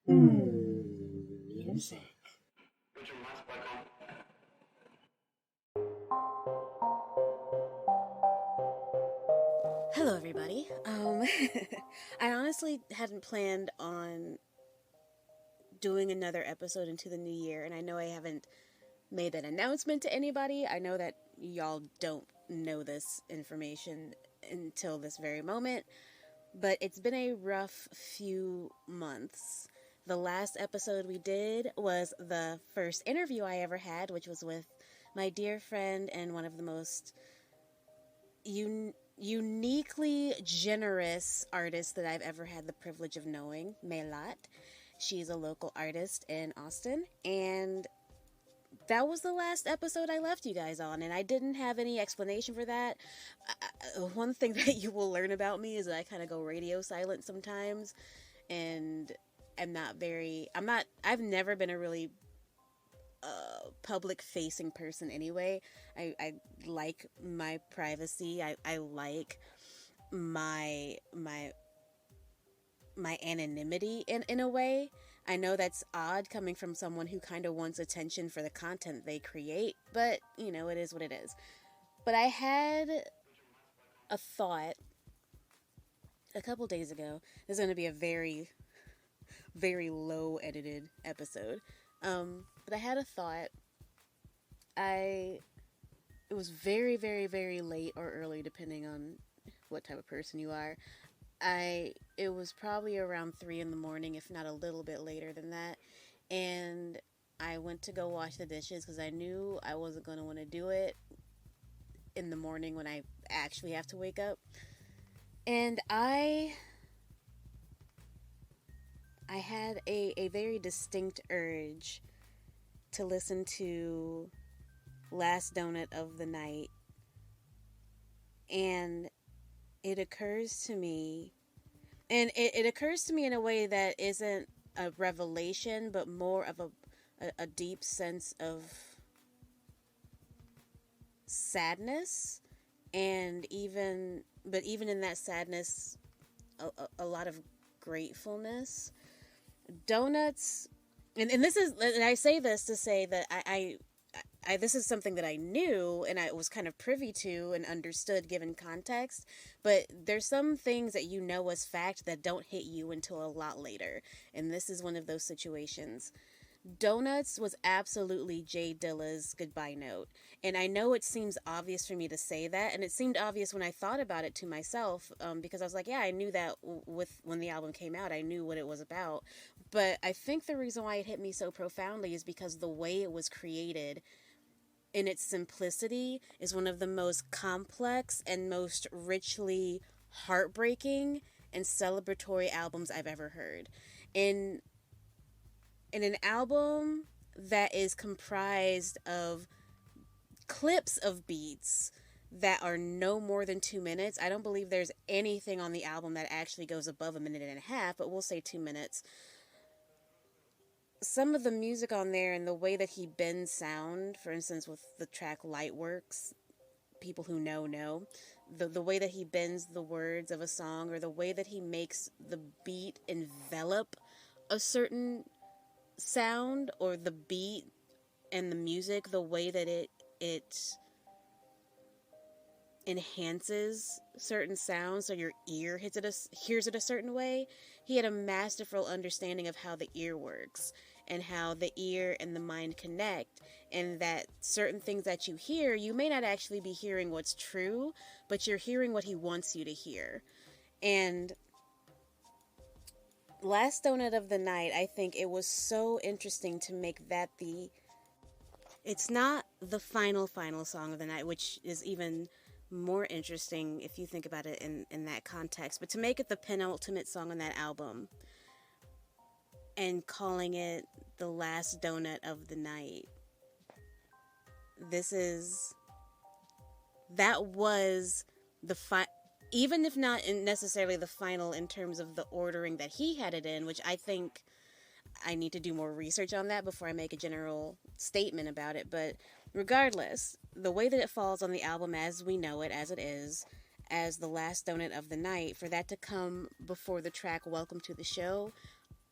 Music. Hello, everybody. I honestly hadn't planned on doing another episode into the new year, and I know I haven't made that announcement to anybody. I know that y'all don't know this information until this very moment, but it's been a rough few months. The last episode we did was the first interview I ever had, which was with my dear friend and one of the most uniquely generous artists that I've ever had the privilege of knowing, Melat. She's a local artist in Austin, and that was the last episode I left you guys on, and I didn't have any explanation for that. One thing that you will learn about me is that I kind of go radio silent sometimes, and I've never been a really public facing person anyway. I like my privacy. I like my anonymity in a way. I know that's odd coming from someone who kind of wants attention for the content they create, but you know, it is what it is. But I had a thought a couple days ago. This is going to be a very, very low edited episode. But I had a thought. It was very, very, very late or early, depending on what type of person you are. It was probably around 3 in the morning, if not a little bit later than that. And I went to go wash the dishes because I knew I wasn't going to want to do it in the morning when I actually have to wake up. And I had a very distinct urge to listen to Last Donut of the Night. And it occurs to me, and it occurs to me in a way that isn't a revelation, but more of a deep sense of sadness, and even in that sadness, a lot of gratefulness. Donuts, and this is, and I say this to say that I this is something that I knew and I was kind of privy to and understood given context, but there's some things that you know as fact that don't hit you until a lot later, and this is one of those situations. Donuts was absolutely Jay Dilla's goodbye note. And I know it seems obvious for me to say that, and it seemed obvious when I thought about it to myself, because I was like, yeah, I knew that with when the album came out, I knew what it was about. But I think the reason why it hit me so profoundly is because the way it was created in its simplicity is one of the most complex and most richly heartbreaking and celebratory albums I've ever heard. In an album that is comprised of clips of beats that are no more than 2 minutes. I don't believe there's anything on the album that actually goes above a minute and a half, but we'll say 2 minutes. Some of the music on there and the way that he bends sound, for instance, with the track Lightworks, people who know, the way that he bends the words of a song, or the way that he makes the beat envelop a certain sound, or the beat and the music, the way that it enhances certain sounds so your ear hears it a certain way. He had a masterful understanding of how the ear works and how the ear and the mind connect, and that certain things that you hear, you may not actually be hearing what's true, but you're hearing what he wants you to hear. And Last Donut of the Night, I think it was so interesting to make that it's not the final song of the night, which is even more interesting if you think about it in that context, but to make it the penultimate song on that album and calling it the Last Donut of the Night. That was even if not necessarily the final in terms of the ordering that he had it in, which I think I need to do more research on that before I make a general statement about it. But regardless, the way that it falls on the album as we know it, as it is, as the Last Donut of the Night, for that to come before the track Welcome to the Show,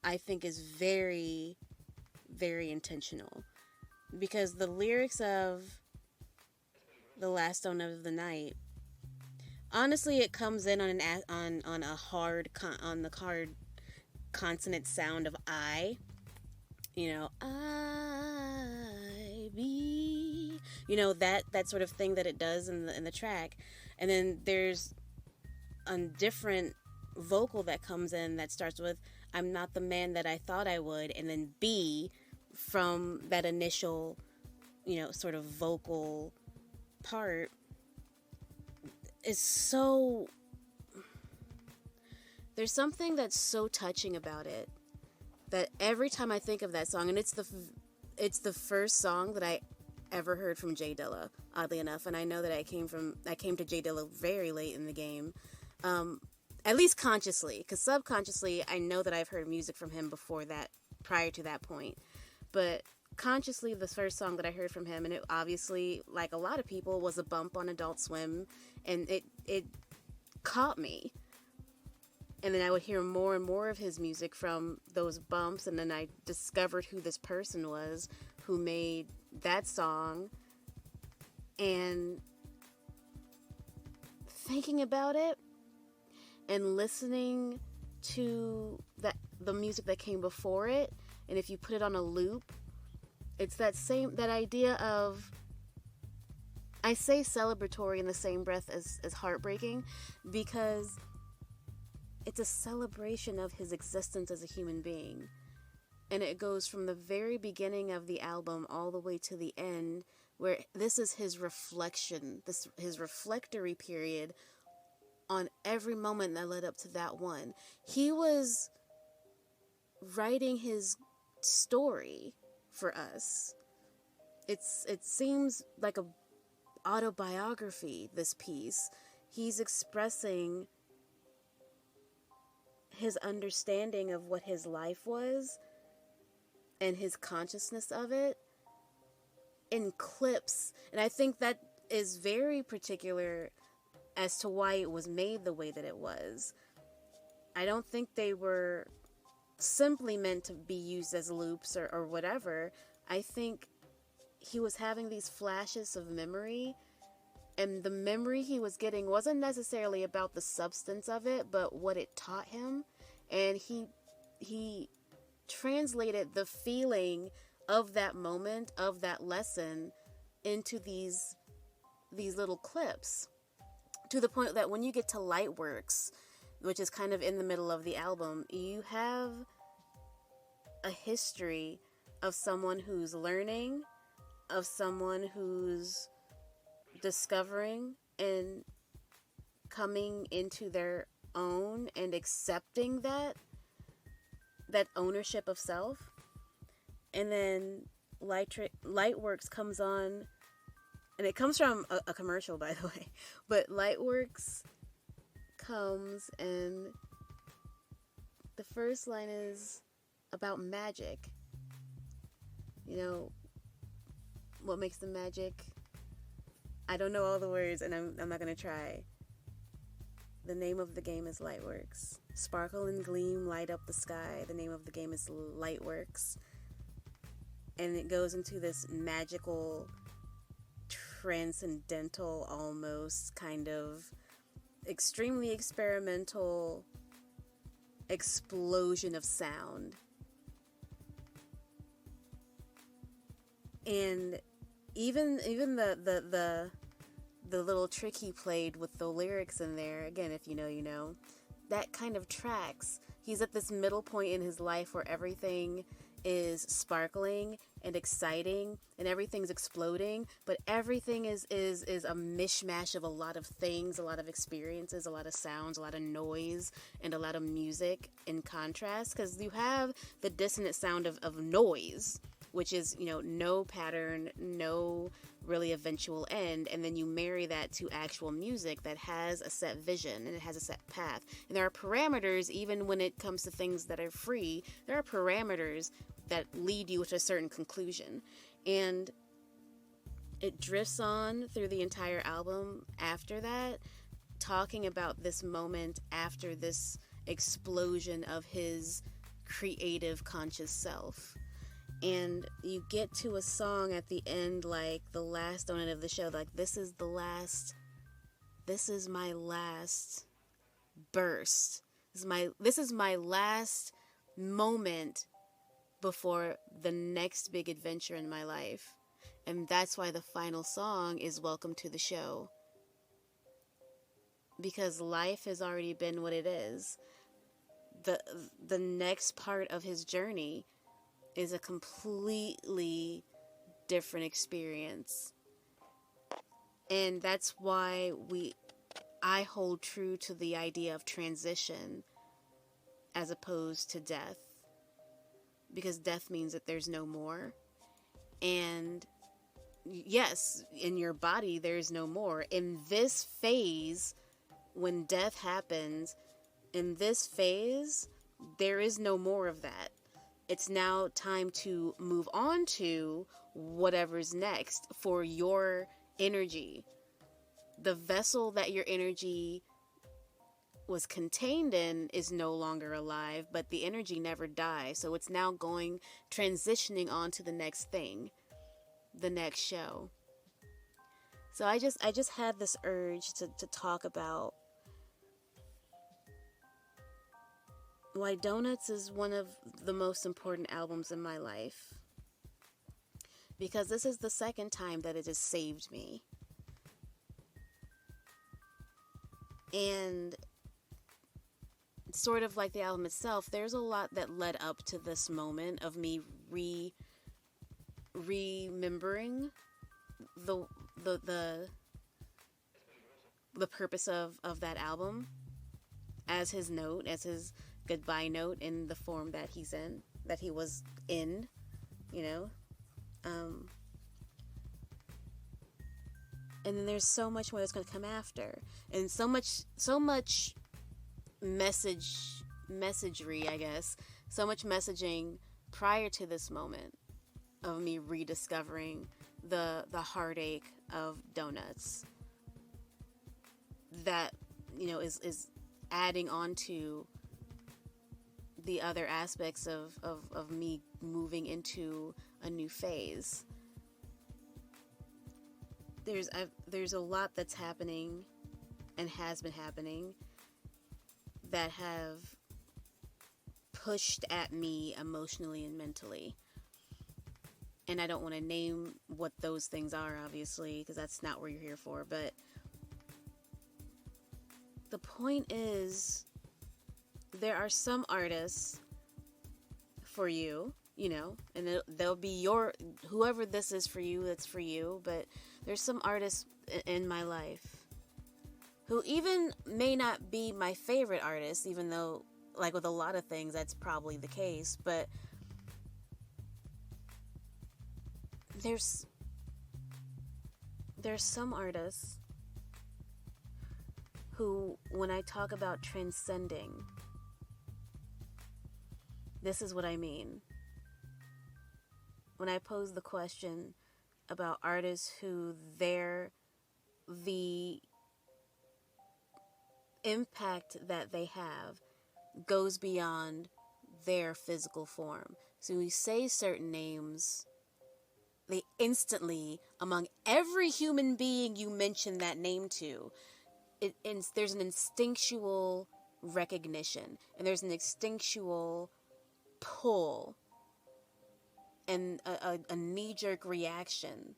I think is very, very intentional, because the lyrics of The Last Stone of the Night, honestly, it comes in on on a hard on the hard consonant sound of I. You know, I be, you know, that sort of thing that it does in the track. And then there's a different vocal that comes in that starts with I'm not the man that I thought I would, and then B from that initial, you know, sort of vocal part is so, there's something that's so touching about it, that every time I think of that song, and it's the first song that I ever heard from J Dilla, oddly enough, and I know that I came to J Dilla very late in the game, at least consciously, because subconsciously I know that I've heard music from him before that, prior to that point, but consciously the first song that I heard from him, and it obviously, like a lot of people, was a bump on Adult Swim, and it caught me. And then I would hear more and more of his music from those bumps, and then I discovered who this person was who made that song. And thinking about it and listening to the music that came before it, and if you put it on a loop, it's that idea of, I say celebratory in the same breath as heartbreaking, because it's a celebration of his existence as a human being. And it goes from the very beginning of the album all the way to the end, where this is his reflection, his reflectory period on every moment that led up to that one. He was writing his story for us. It seems like a autobiography, this piece. He's expressing his understanding of what his life was and his consciousness of it in clips. And I think that is very particular as to why it was made the way that it was. I don't think they were simply meant to be used as loops or whatever. I think he was having these flashes of memory, and the memory he was getting wasn't necessarily about the substance of it, but what it taught him. And he translated the feeling of that moment, of that lesson, into these little clips, to the point that when you get to Lightworks, which is kind of in the middle of the album, you have a history of someone who's learning, of someone who's discovering and coming into their own and accepting that ownership of self. And then Lightworks comes on, and it comes from a commercial, by the way, but Lightworks comes, and the first line is about magic. You know, what makes the magic? I don't know all the words, and I'm not going to try. The name of the game is Lightworks. Sparkle and gleam, light up the sky. The name of the game is Lightworks. And it goes into this magical, transcendental, almost kind of extremely experimental explosion of sound. And even the little trick he played with the lyrics in there, again, if you know, you know, that kind of tracks. He's at this middle point in his life where everything is sparkling and exciting and everything's exploding, but everything is a mishmash of a lot of things, a lot of experiences, a lot of sounds, a lot of noise, and a lot of music in contrast, because you have the dissonant sound of noise, which is, you know, no pattern, no really eventual end, and then you marry that to actual music that has a set vision and it has a set path. And there are parameters, even when it comes to things that are free, there are parameters that lead you to a certain conclusion. And it drifts on through the entire album after that, talking about this moment after this explosion of his creative, conscious self. And you get to a song at the end, like the last donut of the show, like this is my last burst. This is my last moment before the next big adventure in my life. And that's why the final song is Welcome to the Show. Because life has already been what it is. The next part of his journey is a completely different experience. And that's why I hold true to the idea of transition as opposed to death. Because death means that there's no more. And yes, in your body, there's no more. In this phase, when death happens, in this phase, there is no more of that. It's now time to move on to whatever's next for your energy. The vessel that your energy was contained in is no longer alive, but the energy never dies. So it's now transitioning on to the next thing, the next show. So I just had this urge to talk about why Donuts is one of the most important albums in my life. Because this is the second time that it has saved me. And sort of like the album itself, there's a lot that led up to this moment of me remembering the purpose of that album as his goodbye note in the form that he was in, you know. And then there's so much more that's going to come after, and so much messagery, I guess, so much messaging prior to this moment of me rediscovering the heartache of Donuts that, you know, is adding on to the other aspects of me moving into a new phase. There's a lot that's happening and has been happening that have pushed at me emotionally and mentally. And I don't want to name what those things are, obviously, because that's not what you're here for. But the point is, there are some artists for you, you know, and they'll be whoever this is for you, that's for you. But there's some artists in my life who even may not be my favorite artist, even though, like with a lot of things, that's probably the case. But there's some artists who, when I talk about transcending, this is what I mean. When I pose the question about artists who the impact that they have goes beyond their physical form. So we say certain names, they instantly, among every human being you mention that name to, there's an instinctual recognition, and there's an instinctual pull and a knee-jerk reaction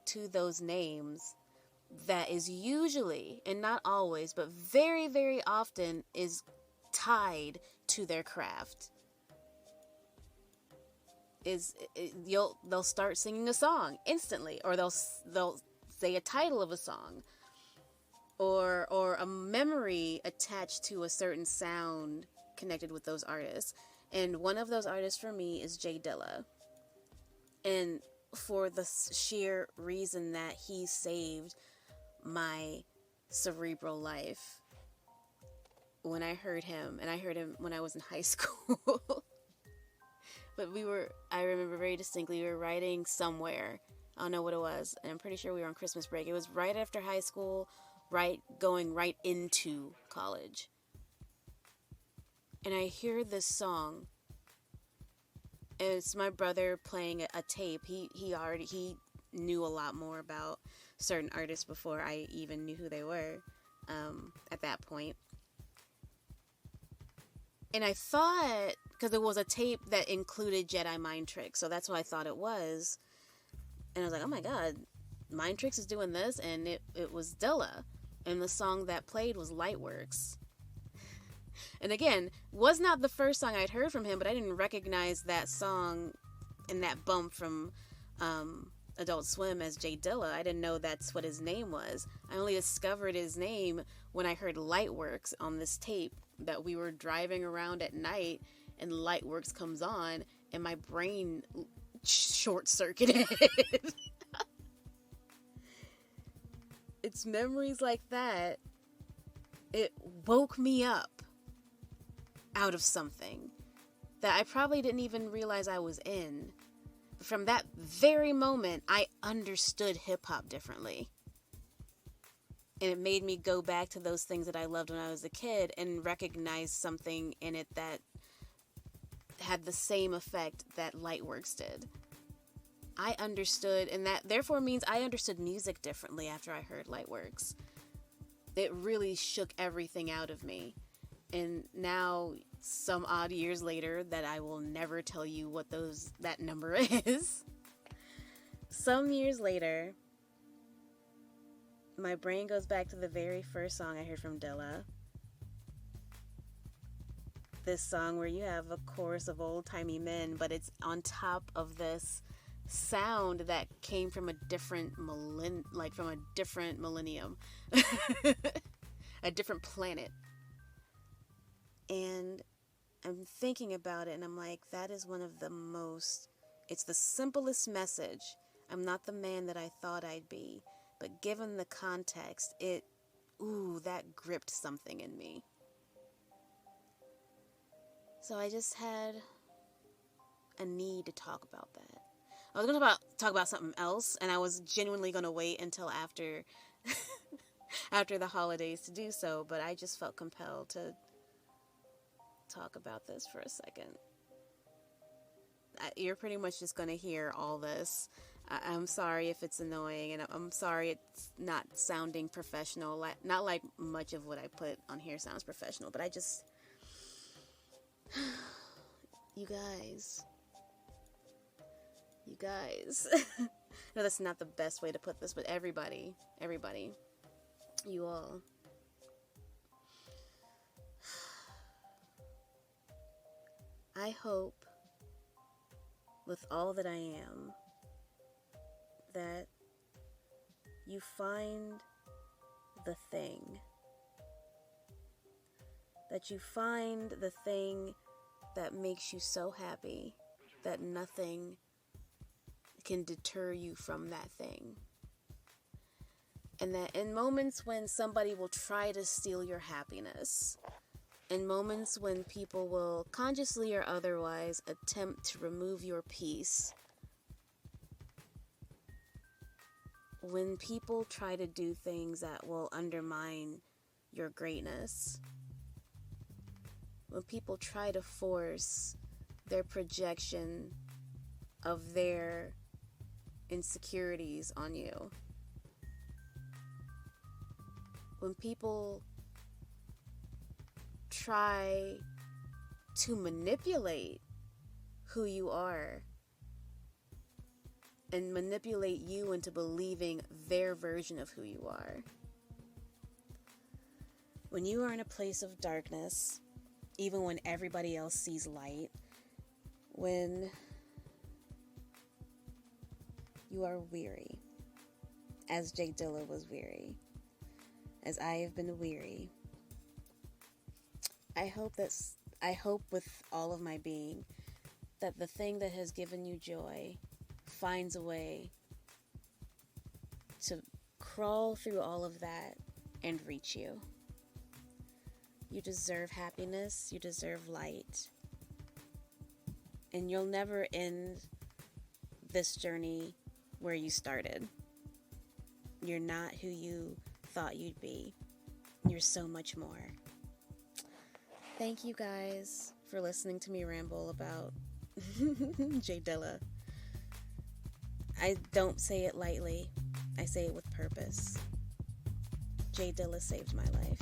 to those names that is usually, and not always, but very, very often is tied to their craft. They'll start singing a song instantly, or they'll say a title of a song, or a memory attached to a certain sound connected with those artists. And one of those artists for me is Dilla. And for the sheer reason that he saved my cerebral life when I heard him, and I heard him when I was in high school. But I remember very distinctly, we were riding somewhere, I don't know what it was, and I'm pretty sure we were on Christmas break. It was right after high school, going right into college. And I hear this song, It's my brother playing a tape. He knew a lot more about certain artists before I even knew who they were at that point. And I thought, because it was a tape that included Jedi Mind Tricks, so that's what I thought it was. And I was like, oh my god, Mind Tricks is doing this, and it was Dilla. And the song that played was Lightworks. And again, was not the first song I'd heard from him, but I didn't recognize that song and that bump from Adult Swim as Jay Dilla. I didn't know that's what his name was. I only discovered his name when I heard Lightworks on this tape that we were driving around at night, and Lightworks comes on, and my brain short-circuited. It's memories like that. It woke me up out of something that I probably didn't even realize I was in. From that very moment, I understood hip-hop differently. And it made me go back to those things that I loved when I was a kid and recognize something in it that had the same effect that Lightworks did. I understood, and that therefore means I understood music differently after I heard Lightworks. It really shook everything out of me. And now, some odd years later, that I will never tell you what that number is. Some years later, my brain goes back to the very first song I heard from Dilla. This song where you have a chorus of old-timey men, but it's on top of this sound that came from a different millennium. A different planet. And I'm thinking about it, and I'm like, that is one of the most... It's the simplest message. I'm not the man that I thought I'd be. But given the context, that gripped something in me. So I just had a need to talk about that. I was going to talk about something else, and I was genuinely going to wait until after after the holidays to do so, but I just felt compelled to talk about this for a second. You're pretty much just going to hear all this. I'm sorry if it's annoying, and I'm sorry it's not sounding professional. Not like much of what I put on here sounds professional, but I just... You guys. No, that's not the best way to put this, but everybody, you all. I hope, with all that I am, that you find the thing. That you find the thing that makes you so happy that nothing can deter you from that thing. And that in moments when somebody will try to steal your happiness, in moments when people will consciously or otherwise attempt to remove your peace, when people try to do things that will undermine your greatness, when people try to force their projection of their insecurities on you, when people try to manipulate who you are and manipulate you into believing their version of who you are. When you are in a place of darkness, even when everybody else sees light, when you are weary, as Jay Dilla was weary, as I have been weary, I hope with all of my being that the thing that has given you joy finds a way to crawl through all of that and reach you. You deserve happiness, you deserve light, and you'll never end this journey where you started. You're not who you thought you'd be. You're so much more. Thank you guys for listening to me ramble about J Dilla. I don't say it lightly. I say it with purpose. J Dilla saved my life.